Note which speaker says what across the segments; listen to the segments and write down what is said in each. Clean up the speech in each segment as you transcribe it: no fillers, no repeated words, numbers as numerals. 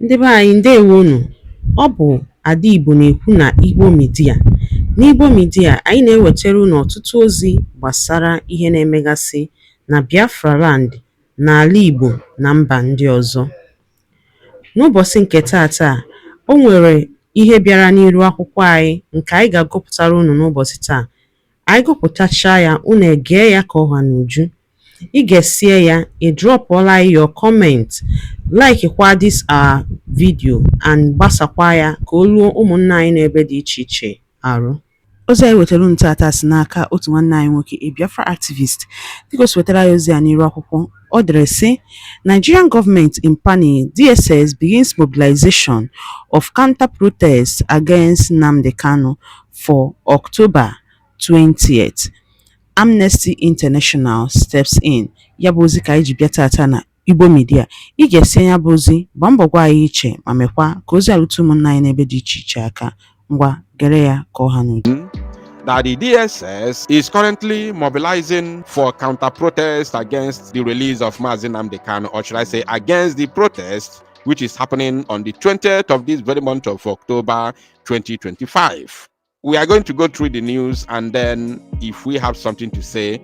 Speaker 1: Ndị be anyị ndewonu. Ọ bụ Ada Igbo na-ekwu na Igbo Media. N'Igbo Media, anyị na-ewetara unu ọtụtụ ozi gbasara ihe na-emegasị na Biafra Land, n'ala Igbo na mba ndị ọzọ. N'ụbọchị nke taata, o nwere ihe bịara n'iru akwụkwọ anyị nke anyị ga-agụpụtara unu n'ụbọchị taa. Anyị gụpụtachaa ya, unu egee ya ka ọha n'uju. Ị ga-esie ya, ị drọpụọla your comment, like kwa this our video and gbasakwa ya ka o ruo ụmụnna anyị n'ebe dị iche iche arụ. Ozi anyị wetara unu tata si n'aka otu nwanne anyị nwoke, a Biafra activist. Dịka o si wetara ya ozi a n'iru akwụkwọ, ọ dere sị: Nigerian government in panic, DSS begins mobilization of counter-protests against Nnamdi Kanu for October 20th. Amnesty International steps in. Ya bụ ozi ka anyị ji bịa tata na Igbo Media. Ị ga-esi ya bụ ozi, gbaa mbọ gwa anyị iche ma mekwa ka ozi arute ụmụnna anyị n'ebe dị iche iche aka. Ngwa gere ya ka ọha n'uju.
Speaker 2: That the DSS is currently mobilizing for counter-protest against the release of Nnamdi Kanu, or should I say against the protest which is happening on the 20th of this very month of October 2025. We are going to go through the news, and then if we have something to say,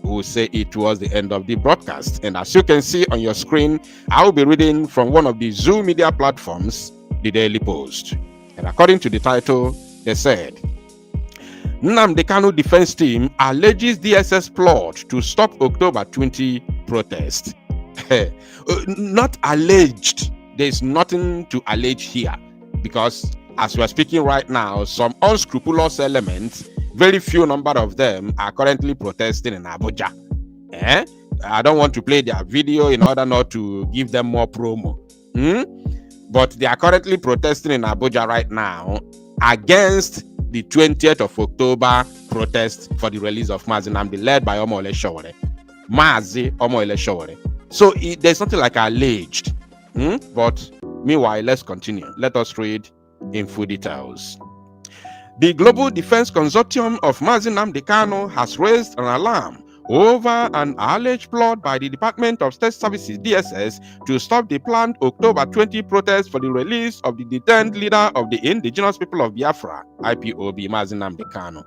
Speaker 2: we'll say it towards the end of the broadcast. And as you can see on your screen, I will be reading from one of the Zoom media platforms, the Daily Post. And according to the title, they said, Nnamdi Kanu defense team alleges DSS plot to stop October 20 protest. Not alleged. There's nothing to allege here, because as we are speaking right now, some unscrupulous elements, very few number of them, are currently protesting in Abuja. I don't want to play their video in order not to give them more promo. But they are currently protesting in Abuja right now against the 20th of October protest for the release of Mazi Nnamdi, led by Omole Sowore. Mazi Omole Sowore. So there's nothing like alleged. But meanwhile, let's continue. Let us read in full details. The Global Defense Consortium of Mazi Nnamdi Kanu has raised an alarm over an alleged plot by the Department of State Services DSS to stop the planned October 20 protest for the release of the detained leader of the Indigenous People of Biafra, IPOB, Mazi Nnamdi Kanu.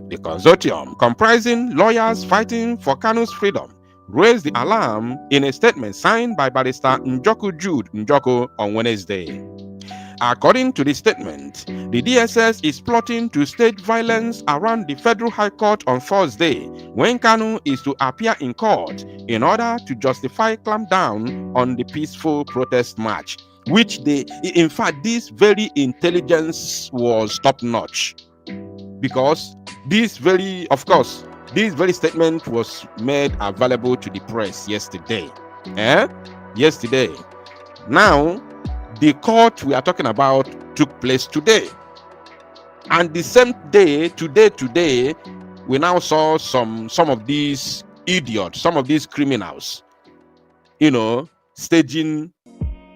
Speaker 2: The consortium, comprising lawyers fighting for Kanu's freedom, raised the alarm in a statement signed by Barrister Njoku Jude Njoko on Wednesday. According to the statement, the DSS is plotting to stage violence around the Federal High Court on Thursday, when Kanu is to appear in court in order to justify clampdown on the peaceful protest march, which in fact, this very intelligence was top-notch, because this very statement was made available to the press yesterday. Yesterday. Now, the court we are talking about took place today. And the same day, today, we now saw some of these idiots, some of these criminals, staging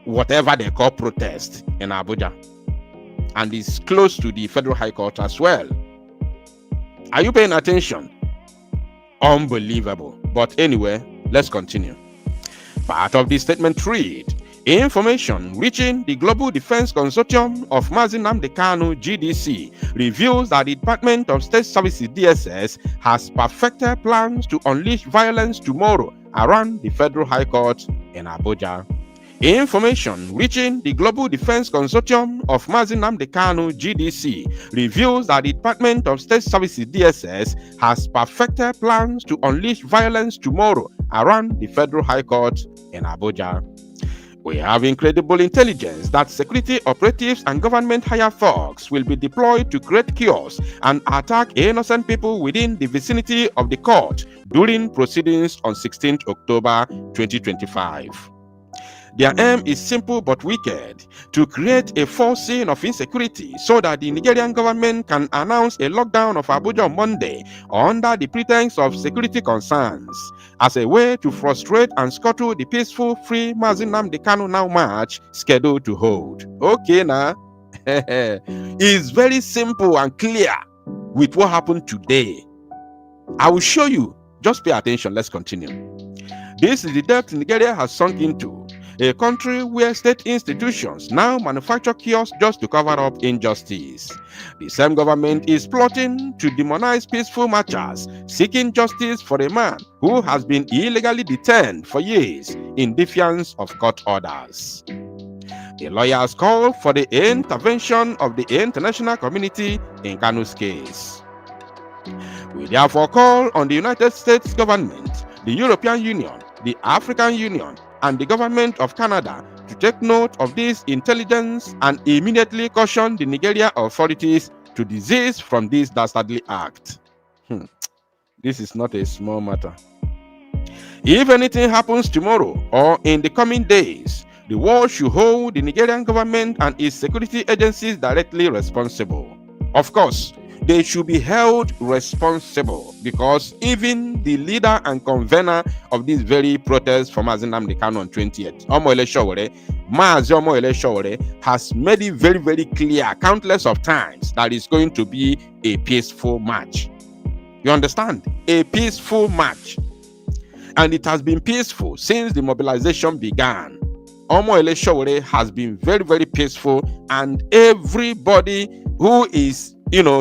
Speaker 2: whatever they call protest in Abuja. And it's close to the Federal High Court as well. Are you paying attention? Unbelievable. But anyway, let's continue. Part of the statement read: information reaching the Global Defense Consortium of Mazi Nnamdi Kanu (GDC) reveals that the Department of State Services (DSS) has perfected plans to unleash violence tomorrow around the Federal High Court in Abuja. Information reaching the Global Defense Consortium of Mazi Nnamdi Kanu (GDC) reveals that the Department of State Services (DSS) has perfected plans to unleash violence tomorrow around the Federal High Court in Abuja. We have incredible intelligence that security operatives and government hired thugs will be deployed to create chaos and attack innocent people within the vicinity of the court during proceedings on 16th October 2025. Their aim is simple but wicked: to create a false scene of insecurity so that the Nigerian government can announce a lockdown of Abuja on Monday under the pretense of security concerns, as a way to frustrate and scuttle the peaceful, free Mazi Nnamdi Kanu now march scheduled to hold. Okay, now, it's very simple and clear with what happened today. I will show you. Just pay attention. Let's continue. This is the depth Nigeria has sunk into. a country where state institutions now manufacture kiosks just to cover up injustice. The same government is plotting to demonize peaceful marchers seeking justice for a man who has been illegally detained for years in defiance of court orders. The lawyers call for the intervention of the international community in Kanu's case. We therefore call on the United States government, the European Union, the African Union, and the government of Canada to take note of this intelligence and immediately caution the Nigerian authorities to desist from this dastardly act. This is not a small matter. If anything happens tomorrow or in the coming days, the world should hold the Nigerian government and its security agencies directly responsible. Of course, they should be held responsible because even the leader and convener of this very protest for Nnamdi Kanu on 20th, Mazi Omoyele Sowore, has made it very, very clear countless of times that it's going to be a peaceful march. You understand? A peaceful march. And it has been peaceful since the mobilization began. Omoyele Sowore has been very, very peaceful, and everybody who is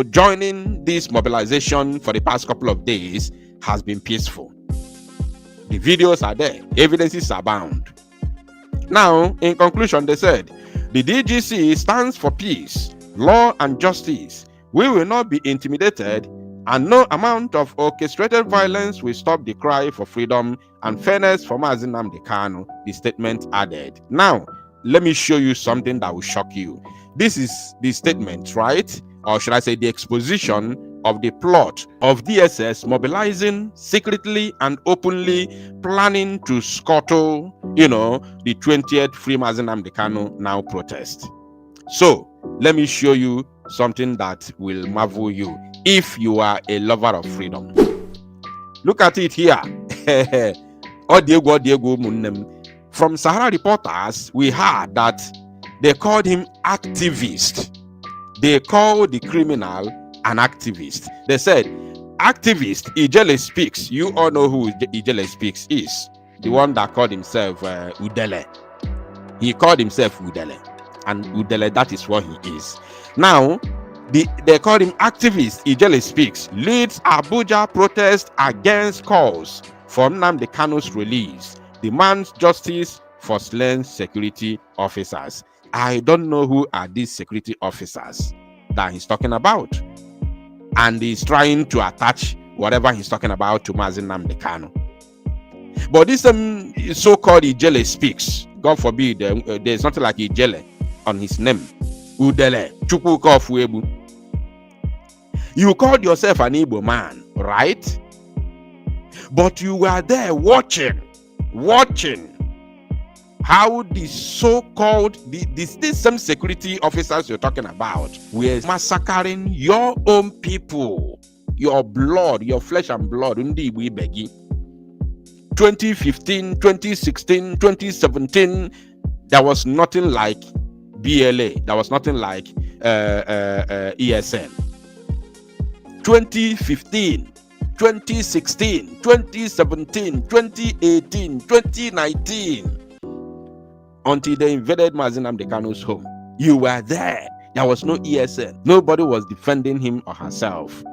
Speaker 2: joining this mobilization for the past couple of days has been peaceful. The videos are there, evidences abound. Now, in conclusion, they said, the DGC stands for peace, law, and justice. We will not be intimidated, and no amount of orchestrated violence will stop the cry for freedom and fairness for Mazi Nnamdi Kanu, the statement added. Now, let me show you something that will shock you. This is the statement, right? Or should I say the exposition of the plot of DSS mobilizing secretly and openly, planning to scuttle, the 20th Free Mazi Nnamdi Kanu Now protest. So, let me show you something that will marvel you if you are a lover of freedom. Look at it here. From Sahara Reporters, we heard that they called him activist. They called the criminal an activist. They said, activist, Ijele Speaks. You all know who Ijele Speaks is. The one that called himself Udele. He called himself Udele. And Udele, that is what he is. Now, they called him activist. Ijele Speaks leads Abuja protest against calls for Nnamdi Kanu's release, demands justice for slain security officers. I don't know who are these security officers that he's talking about. And he's trying to attach whatever he's talking about to Mazi Nnamdi Kanu. But this so-called Ijele Speaks, God forbid, there's nothing like Ijele on his name. Udele, Chukwuka of Webu. You called yourself an Igbo man, right? But you were there watching how the so-called these same security officers you're talking about were massacring your own people, your blood, your flesh and blood. 2015, 2016, 2017, there was nothing like BLA. There was nothing like ESN. 2015, 2016, 2017, 2018, 2019. Until they invaded Mazi Nnamdi Kanu's home. You were there. There was no ESN. Nobody was defending him or herself.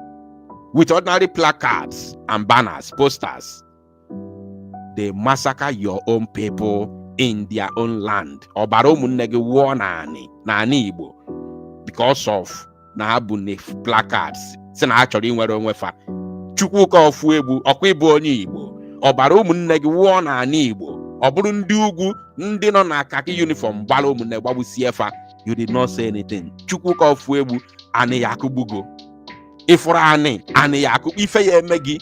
Speaker 2: With ordinary placards and banners, posters, they massacre your own people in their own land. Because of Naabune placards. Actually, Chukwuka of Webu, Okwibo onye Igbo, ọbara ụmụnne gị wụọ n'ala Igbo, ọ bụrụ ndị ugwu ndị nọ na kaki uniform gbara ụmụnne gbagbusie efa. You did not say anything. Chukwuka of Webu, ani ya akụgbugo. Ifuru ani ya akụ ife ya eme gị,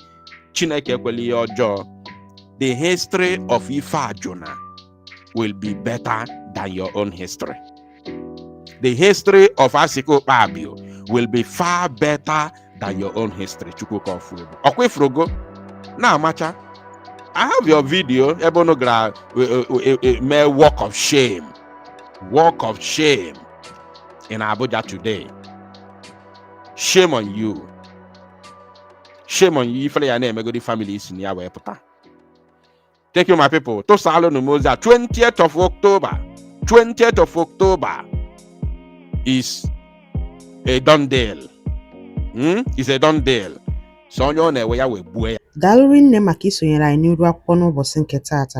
Speaker 2: Chineke ekweli ya ọjọọ. The history of Ife Ajuna will be better than your own history. The history of Asiko Pabio will be far better than your own history. Chukwuka of Webu. Okwefrogo. Now, Macha, I have your video. Ebonogra, mere walk of shame. Walk of shame in Abuja today. Shame on you. Shame on you. If you are a family, is in your way. Thank you, my people. To Salo Numoza, 20th of October. 20th of October is a done deal. It's a done deal. So onye na-ewe ya wee gbuo ya.
Speaker 1: Daalụ rinne maka isonyere anyị n'iru akwụkwọ n'ụbọchị nke taata.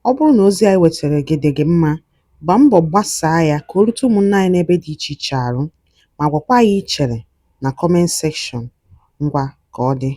Speaker 1: Ọ bụrụ na ozi anyị wetara gị dị gị mma, gbaa mbọ gbasaa ya ka o rute ụmụnne anyị n'ebe dị iche iche arụ, ma gwakwa anyị ichere na kọment sekshọn. Ngwa ka ọ dị.